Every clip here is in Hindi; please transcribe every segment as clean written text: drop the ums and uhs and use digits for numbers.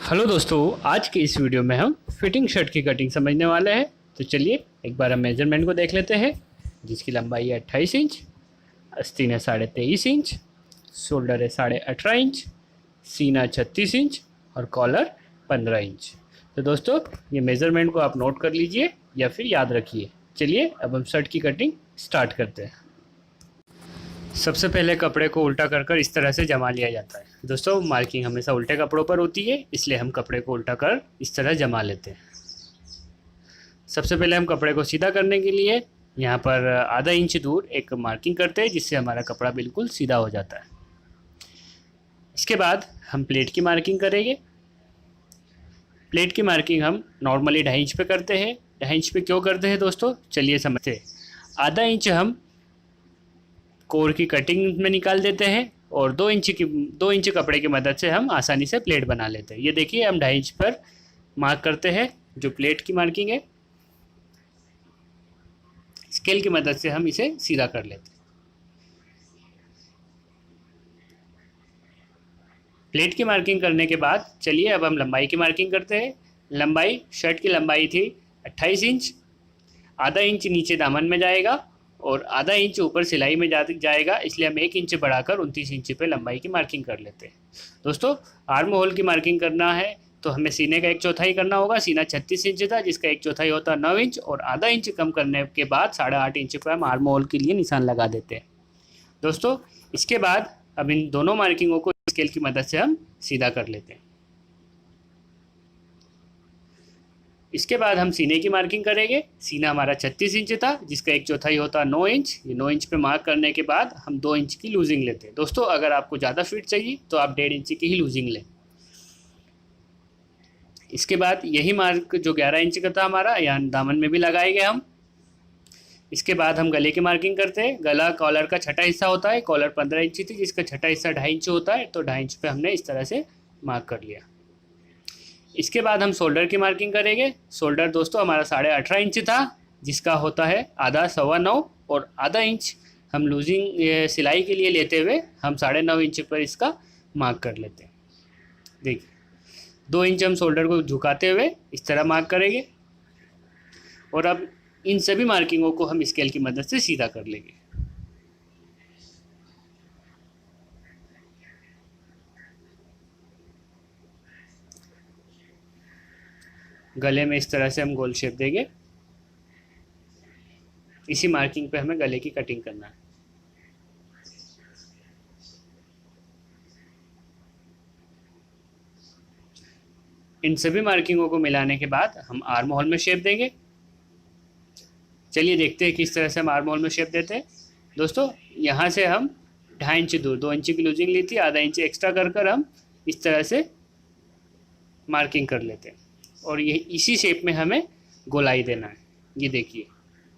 हेलो दोस्तों, आज की इस वीडियो में हम फिटिंग शर्ट की कटिंग समझने वाले हैं। तो चलिए एक बार हम मेजरमेंट को देख लेते हैं। जिसकी लंबाई है 28 इंच, आस्तीन है 23.5 इंच, शोल्डर है 18.5 इंच, सीना 36 इंच और कॉलर 15 इंच। तो दोस्तों ये मेज़रमेंट को आप नोट कर लीजिए या फिर याद रखिए। चलिए अब हम शर्ट की कटिंग स्टार्ट करते हैं। सबसे पहले कपड़े को उल्टा कर इस तरह से जमा लिया जाता है। दोस्तों मार्किंग हमेशा उल्टे कपड़ों पर होती है, इसलिए हम कपड़े को उल्टा कर इस तरह जमा लेते हैं। सबसे पहले हम कपड़े को सीधा करने के लिए यहाँ पर आधा इंच दूर एक मार्किंग करते हैं, जिससे हमारा कपड़ा बिल्कुल सीधा हो जाता है। इसके बाद हम प्लेट की मार्किंग करेंगे। प्लेट की मार्किंग हम नॉर्मली 2.5 इंच पे करते हैं। 2.5 इंच पे क्यों करते हैं दोस्तों, चलिए समझते हैं। आधा इंच हम कोर की कटिंग में निकाल देते हैं और 2 इंच कपड़े की मदद से हम आसानी से प्लेट बना लेते हैं। ये देखिए हम 2.5 इंच पर मार्क करते हैं जो प्लेट की मार्किंग है। स्केल की मदद से हम इसे सीधा कर लेते हैं। प्लेट की मार्किंग करने के बाद चलिए अब हम लंबाई की मार्किंग करते हैं। लंबाई, शर्ट की लंबाई थी 28 इंच। आधा इंच नीचे दामन में जाएगा और आधा इंच ऊपर सिलाई में जाएगा, इसलिए हम 1 इंच बढ़ाकर 29 इंच पे लंबाई की मार्किंग कर लेते हैं। दोस्तों आर्म होल की मार्किंग करना है तो हमें सीने का 1/4 करना होगा। सीना 36 इंच था, जिसका 1/4 होता है 9 इंच, और आधा इंच कम करने के बाद 8.5 इंच पर हम आर्म होल के लिए निशान लगा देते हैं। दोस्तों इसके बाद अब इन दोनों मार्किंगों को स्केल की मदद से हम सीधा कर लेते हैं। इसके बाद हम सीने की मार्किंग करेंगे। सीना हमारा 36 इंच था, जिसका 1/4 होता है 9 इंच। ये 9 इंच पे मार्क करने के बाद हम 2 इंच की लूजिंग लेते हैं। दोस्तों अगर आपको ज़्यादा फिट चाहिए तो आप 1.5 इंच की ही लूजिंग लें। इसके बाद यही मार्क जो 11 इंच का था हमारा, यहाँ दामन में भी लगाएंगे हम। इसके बाद हम गले की मार्किंग करते हैं। गला कॉलर का छठा हिस्सा होता है। कॉलर 15 इंच थी, जिसका छठा हिस्सा 2.5 इंच होता है, तो 2.5 इंच पे हमने इस तरह से मार्क कर लिया। इसके बाद हम शोल्डर की मार्किंग करेंगे। शोल्डर दोस्तों हमारा 18.5 इंच था, जिसका होता है आधा 9.25, और आधा इंच हम लूजिंग सिलाई के लिए लेते हुए हम 9.5 इंच पर इसका मार्क कर लेते हैं। देखिए 2 इंच हम शोल्डर को झुकाते हुए इस तरह मार्क करेंगे, और अब इन सभी मार्किंगों को हम स्केल की मदद से सीधा कर लेंगे। गले में इस तरह से हम गोल शेप देंगे। इसी मार्किंग पे हमें गले की कटिंग करना है। इन सभी मार्किंगों को मिलाने के बाद हम आर्म होल में शेप देंगे। चलिए देखते हैं किस तरह से हम आर्म होल में शेप देते हैं। दोस्तों यहाँ से हम 2.5 इंच दूर 2 इंच की लूजिंग ली थी, आधा इंच एक्स्ट्रा कर हम इस तरह से मार्किंग कर लेते हैं, और ये इसी शेप में हमें गोलाई देना है। ये देखिए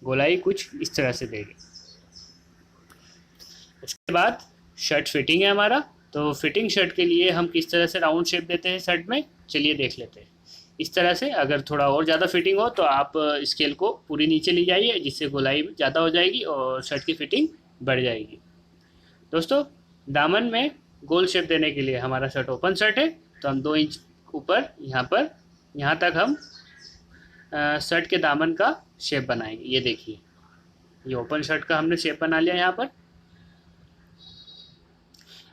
गोलाई कुछ इस तरह से देंगे। इसके बाद शर्ट फिटिंग है हमारा। तो फिटिंग शर्ट के लिए हम किस तरह से राउंड शेप देते हैं शर्ट में, चलिए देख लेते हैं। इस तरह से अगर थोड़ा और ज़्यादा फिटिंग हो तो आप स्केल को पूरी नीचे ले जाइए, जिससे गोलाई ज़्यादा हो जाएगी और शर्ट की फिटिंग बढ़ जाएगी। दोस्तों दामन में गोल शेप देने के लिए हमारा शर्ट ओपन शर्ट है, तो हम 2 इंच ऊपर यहाँ तक हम शर्ट के दामन का शेप बनाएंगे। ये देखिए ये ओपन शर्ट का हमने शेप बना लिया यहाँ पर।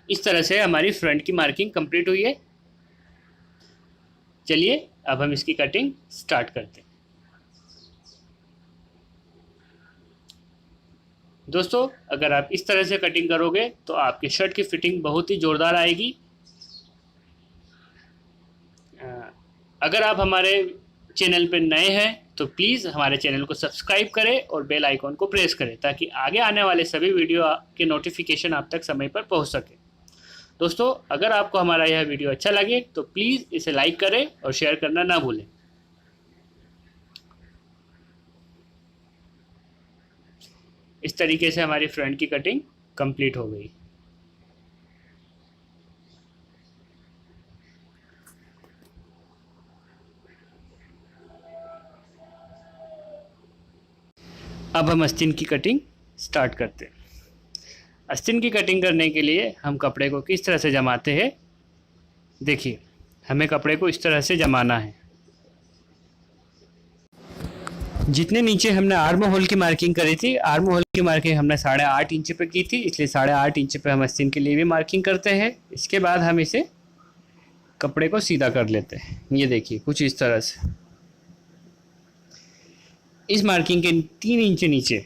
इस तरह से हमारी फ्रंट की मार्किंग कंप्लीट हुई है। चलिए अब हम इसकी कटिंग स्टार्ट करते हैं। दोस्तों अगर आप इस तरह से कटिंग करोगे तो आपकी शर्ट की फिटिंग बहुत ही ज़ोरदार आएगी। अगर आप हमारे चैनल पर नए हैं तो प्लीज़ हमारे चैनल को सब्सक्राइब करें और बेल आइकॉन को प्रेस करें, ताकि आगे आने वाले सभी वीडियो के नोटिफिकेशन आप तक समय पर पहुंच सके। दोस्तों अगर आपको हमारा यह वीडियो अच्छा लगे तो प्लीज़ इसे लाइक करें और शेयर करना ना भूलें। इस तरीके से हमारी फ्रंट की कटिंग कंप्लीट हो गई। अब हम आस्तीन की कटिंग स्टार्ट करते हैं। आस्तीन की कटिंग करने के लिए हम कपड़े को किस तरह से जमाते हैं, देखिए हमें कपड़े को इस तरह से जमाना है। जितने नीचे हमने आर्म होल की मार्किंग करी थी, आर्म होल की मार्किंग हमने 8.5 इंच पे की थी, इसलिए 8.5 इंच पे हम आस्तीन के लिए भी मार्किंग करते हैं। इसके बाद हम इसे कपड़े को सीधा कर लेते हैं। ये देखिए कुछ इस तरह से। इस मार्किंग के 3 इंच नीचे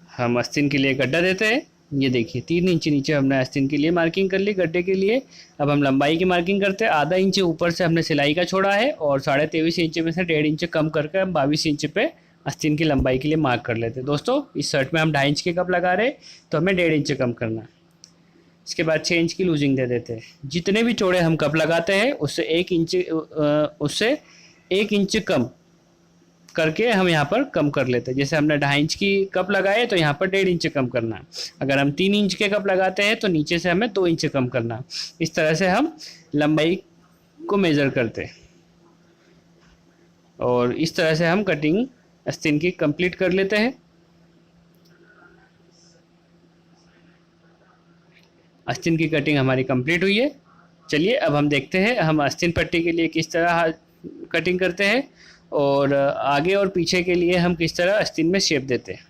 हम आस्तीन के लिए गड्ढा देते हैं। ये देखिए 3 इंच नीचे हमने आस्तीन के लिए मार्किंग कर ली गड्ढे के लिए। अब हम लंबाई की मार्किंग करते हैं। आधा इंच ऊपर से हमने सिलाई का छोड़ा है और 23.5 इंच में से 1.5 इंच कम करके हम 22 इंच पे आस्तीन की लंबाई के लिए मार्क कर लेते हैं। दोस्तों इस शर्ट में हम 2.5 इंच के कप लगा रहे हैं तो हमें 1.5 इंच कम करना है। इसके बाद 6 इंच की लूजिंग दे देते हैं। जितने भी चौड़े हम कप लगाते हैं उससे 1 इंच कम करके हम यहाँ पर कम कर लेते हैं। जैसे हमने 2.5 इंच की कप लगाए तो यहाँ पर 1.5 इंच कम करना है। अगर हम 3 इंच के कप लगाते हैं तो नीचे से हमें 2 इंच कम करना है। इस तरह से हम लंबाई को मेज़र करते हैं और इस तरह से हम कटिंग आस्तीन की कंप्लीट कर लेते हैं। आस्तीन की कटिंग हमारी कंप्लीट हुई है। चलिए अब हम देखते हैं हम आस्तीन पट्टी के लिए किस तरह कटिंग करते हैं और आगे और पीछे के लिए हम किस तरह आस्तीन में शेप देते हैं।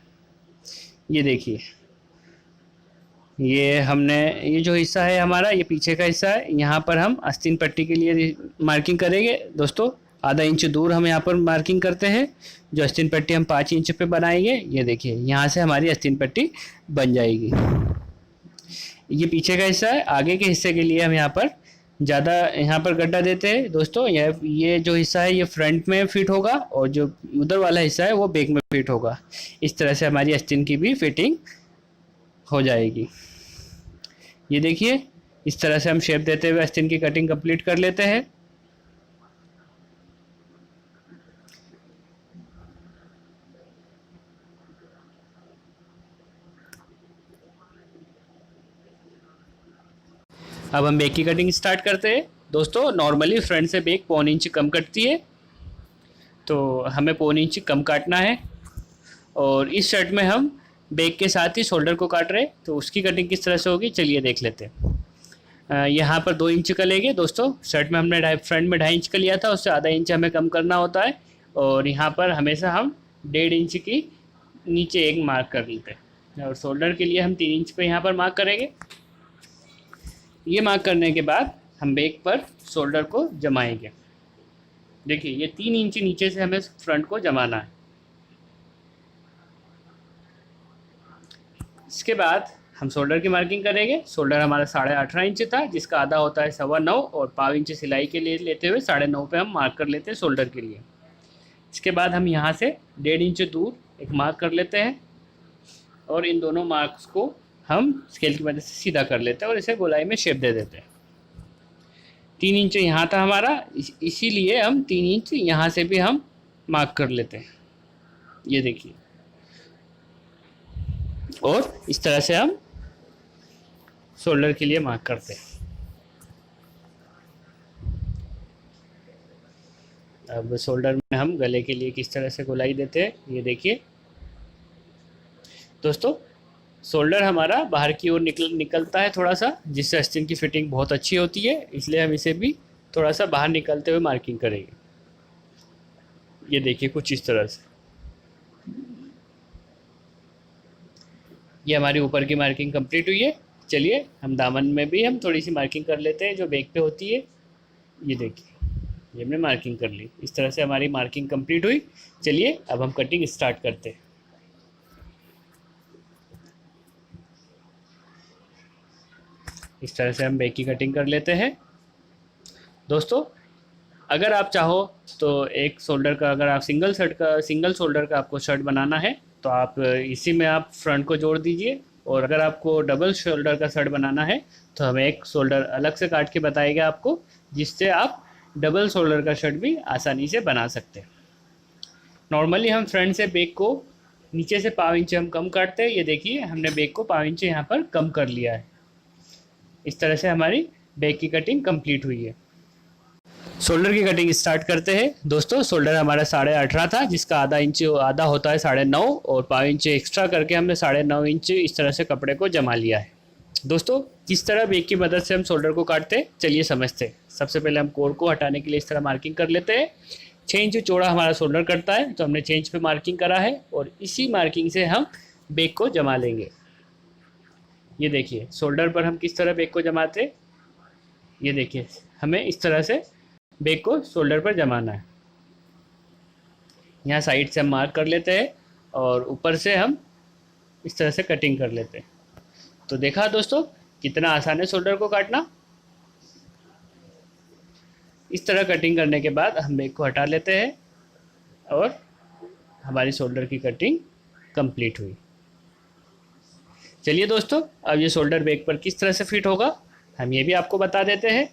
ये देखिए ये जो हिस्सा है हमारा, ये पीछे का हिस्सा है। यहाँ पर हम आस्तीन पट्टी के लिए मार्किंग करेंगे। दोस्तों आधा इंच दूर हम यहाँ पर मार्किंग करते हैं। जो आस्तीन पट्टी हम 5 इंच पे बनाएंगे, ये देखिए यहाँ से हमारी आस्तीन पट्टी बन जाएगी। ये पीछे का हिस्सा है। आगे के हिस्से के लिए हम यहाँ पर ज़्यादा यहाँ पर गड्ढा देते हैं। दोस्तों ये जो हिस्सा है ये फ्रंट में फिट होगा और जो उधर वाला हिस्सा है वो बैक में फिट होगा। इस तरह से हमारी आस्तीन की भी फिटिंग हो जाएगी। ये देखिए इस तरह से हम शेप देते हुए आस्तीन की कटिंग कंप्लीट कर लेते हैं। अब हम बैक की कटिंग स्टार्ट करते हैं। दोस्तों नॉर्मली फ्रंट से बैक 1.25 इंच कम कटती है तो हमें 1.25 इंच कम काटना है। और इस शर्ट में हम बैक के साथ ही शोल्डर को काट रहे हैं तो उसकी कटिंग किस तरह से होगी चलिए देख लेते हैं। यहाँ पर 2 इंच का लेंगे। दोस्तों शर्ट में हमने फ्रंट में 2.5 इंच का लिया था, उससे आधा इंच हमें कम करना होता है। और यहाँ पर हमेशा हम 1.5 इंच की नीचे एक मार्क कर लेते हैं और शोल्डर के लिए हम 3 इंच पे यहाँ पर मार्क करेंगे। ये मार्क करने के बाद हम बैक पर शोल्डर को जमाएंगे। देखिए ये 3 इंच नीचे से हमें फ्रंट को जमाना है। इसके बाद हम शोल्डर की मार्किंग करेंगे। शोल्डर हमारा 8.5 इंच था जिसका आधा होता है 9.25 और 1.5 इंच सिलाई के लिए लेते हुए 9.5 पे हम मार्क कर लेते हैं शोल्डर के लिए। इसके बाद हम यहाँ से 1.5 इंच दूर एक मार्क कर लेते हैं और इन दोनों मार्क्स को हम स्केल की मदद से सीधा कर लेते हैं और इसे गोलाई में शेप दे देते हैं। 3 इंच यहाँ था हमारा, इसीलिए हम 3 इंच यहाँ से भी हम मार्क कर लेते हैं। ये देखिए और इस तरह से हम शोल्डर के लिए मार्क करते हैं। अब शोल्डर में हम गले के लिए किस तरह से गोलाई देते हैं ये देखिए। दोस्तों शोल्डर हमारा बाहर की ओर निकलता है थोड़ा सा, जिससे आस्तीन की फिटिंग बहुत अच्छी होती है, इसलिए हम इसे भी थोड़ा सा बाहर निकलते हुए मार्किंग करेंगे। ये देखिए कुछ इस तरह से। ये हमारी ऊपर की मार्किंग कंप्लीट हुई है। चलिए हम दामन में भी हम थोड़ी सी मार्किंग कर लेते हैं जो बैक पे होती है। ये देखिए ये हमने मार्किंग कर ली। इस तरह से हमारी मार्किंग कंप्लीट हुई। चलिए अब हम कटिंग स्टार्ट करते हैं। इस तरह से हम बैक की कटिंग कर लेते हैं। दोस्तों अगर आप चाहो तो एक शोल्डर का, अगर आप सिंगल शोल्डर का आपको शर्ट बनाना है तो आप इसी में आप फ्रंट को जोड़ दीजिए, और अगर आपको डबल शोल्डर का शर्ट बनाना है तो हमें एक शोल्डर अलग से काट के बताएगा आपको, जिससे आप डबल शोल्डर का शर्ट भी आसानी से बना सकते हैं। नॉर्मली हम फ्रंट से बैक को नीचे से 1.5 इंच हम कम काटते हैं। ये देखिए हमने बैक को 1.5 इंच यहाँ पर कम कर लिया है। इस तरह से हमारी बैक की कटिंग कंप्लीट हुई है। शोल्डर की कटिंग स्टार्ट करते हैं। दोस्तों शोल्डर हमारा 18.5 था, जिसका आधा होता है 9.5 और 1.5 इंच एक्स्ट्रा करके हमने 9.5 इंच इस तरह से कपड़े को जमा लिया है। दोस्तों किस तरह बेग की मदद से हम शोल्डर को काटते हैं, चलिए समझते हैं। सबसे पहले हम कोर को हटाने के लिए इस तरह मार्किंग कर लेते हैं। 6 इंच चौड़ा हमारा शोल्डर करता है, तो हमने 6 इंच पे मार्किंग करा है और इसी मार्किंग से हम बेग को जमा लेंगे। ये देखिए शोल्डर पर हम किस तरह बेग को जमाते हैं। ये देखिए हमें इस तरह से बेग को शोल्डर पर जमाना है। यहाँ साइड से हम मार्क कर लेते हैं और ऊपर से हम इस तरह से कटिंग कर लेते हैं। तो देखा दोस्तों कितना आसान है शोल्डर को काटना। इस तरह कटिंग करने के बाद हम बेग को हटा लेते हैं और हमारी शोल्डर की कटिंग कंप्लीट हुई। चलिए दोस्तों अब ये शोल्डर बेग पर किस तरह से फिट होगा हम ये भी आपको बता देते हैं।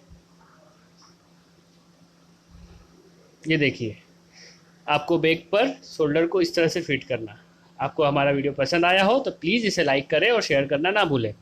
ये देखिए आपको बेग पर शोल्डर को इस तरह से फिट करना। आपको हमारा वीडियो पसंद आया हो तो प्लीज़ इसे लाइक करें और शेयर करना ना भूलें।